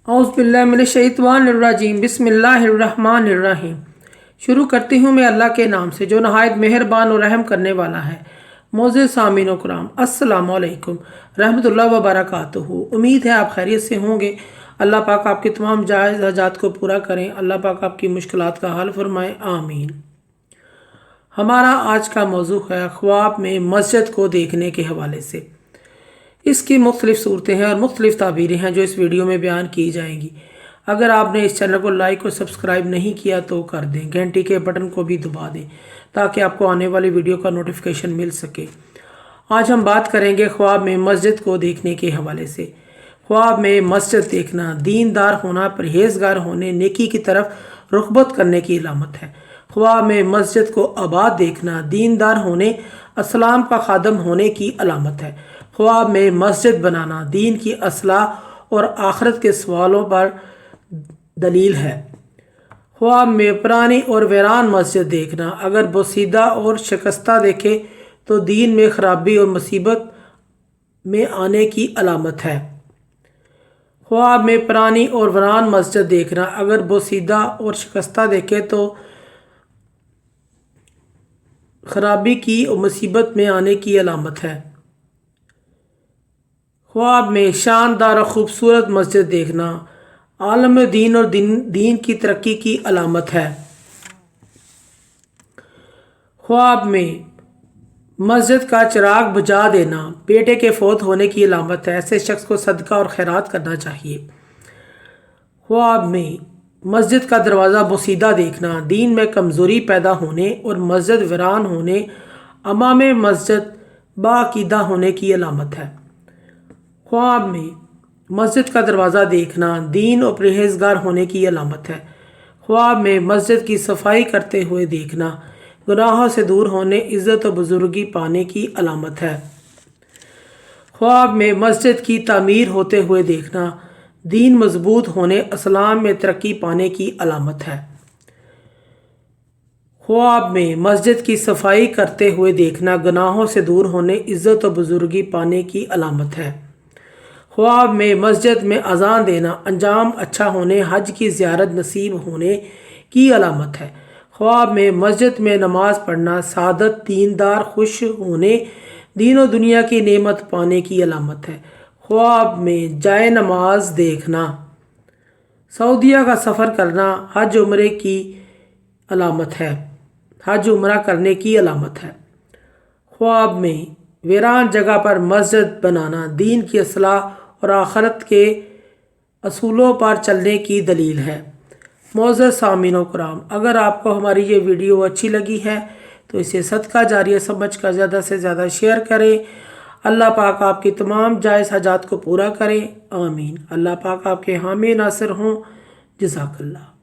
औज़ बिल्लाहि मिनश्शैतानिर्रजीम बिस्मिल्लाहिर्रहमानिर्रहीम। शुरू करती हूँ मैं अल्लाह के नाम से जो नहायत मेहरबान और रहम करने वाला है। मोअज़्ज़िज़ सामीन कराम, अस्सलामु अलैकुम रहमतुल्लाहि व बरकातुहू। उम्मीद है आप खैरियत से होंगे। अल्लाह पाक आपकी तमाम जायज़ हाजात को पूरा करें। अल्लाह पाक आपकी मुश्किलात का हल फरमाएँ, आमीन। हमारा आज का मौजू है ख्वाब में मस्जिद को देखने के हवाले से। इसकी मुख्तलिफ सूरतें हैं और मुख्तलिफ ताबीरें हैं जो इस वीडियो में बयान की जाएंगी। अगर आपने इस चैनल को लाइक और सब्सक्राइब नहीं किया तो कर दें, घंटी के बटन को भी दबा दें ताकि आपको आने वाली वीडियो का नोटिफिकेशन मिल सके। आज हम बात करेंगे ख्वाब में मस्जिद को देखने के हवाले से। ख्वाब में मस्जिद देखना दीनदार होना, परहेजगार होने, नेकी की तरफ रुग़बत करने की अलामत है। ख्वाब में मस्जिद को आबाद देखना दीनदार होने, इस्लाम का खादम होने की अलामत है। ख्वाब में मस्जिद बनाना दीन की असलाह और आखिरत के सवालों पर दलील है। ख्वाब में पुरानी और वीरान मस्जिद देखना अगर बोसीदा और शिकस्ता देखे तो दीन में खराबी और मुसीबत में आने की अलामत है। ख्वाब में पुरानी और वीरान मस्जिद देखना अगर बोसीदा और शिकस्ता देखे तो खराबी की और मुसीबत में आने की अलामत है। ख्वाब में शानदार और ख़ूबसूरत मस्जिद देखना आलम दीन और दीन की तरक्की की अलामत है। ख्वाब में मस्जिद का चिराग बुझा देना बेटे के फौत होने की अलामत है। ऐसे शख्स को सदका और खैरात करना चाहिए। ख्वाब में मस्जिद का दरवाज़ा बोसीदा देखना दीन में कमज़ोरी पैदा होने और मस्जिद वीरान होने, अमाम मस्जिद बाक़ीदा होने की अलामत है। ख्वाब में मस्जिद का दरवाज़ा देखना दीन और परहेजगार होने की अलामत है। ख्वाब में मस्जिद की सफाई करते हुए देखना गुनाहों से दूर होने, इज़्ज़त और बुजुर्गी पाने की अलामत है। ख्वाब में मस्जिद की तामीर होते हुए देखना दीन मजबूत होने, इस्लाम में तरक्की पाने की अलामत है। ख्वाब में मस्जिद की सफाई करते हुए देखना गुनाहों से दूर होने, इज़्ज़त और बुजुर्गी पाने की अलामत है। ख्वाब में मस्जिद में अज़ान देना अंजाम अच्छा होने, हज की ज़ियारत नसीब होने की अलामत है। ख्वाब में मस्जिद में नमाज पढ़ना सादत, दीनदार, खुश होने, दीन और दुनिया की नेमत पाने की अलामत है। ख्वाब में जाए नमाज देखना सऊदीया का सफ़र करना हज उम्रे की अलामत है, हज उम्रा करने की अलामत है। ख्वाब में वीरान जगह पर मस्जिद बनाना दीन की असलाह और आखिरत के असूलों पर चलने की दलील है। मोअज़्ज़िज़ सामीन कराम, अगर आपको हमारी ये वीडियो अच्छी लगी है तो इसे सदका जारिया समझ कर ज़्यादा से ज़्यादा शेयर करें। अल्लाह पाक आपकी तमाम जायज़ हाजात को पूरा करें, आमीन। अल्लाह पाक आपके हामी नासिर हों। जज़ाकल्लाह।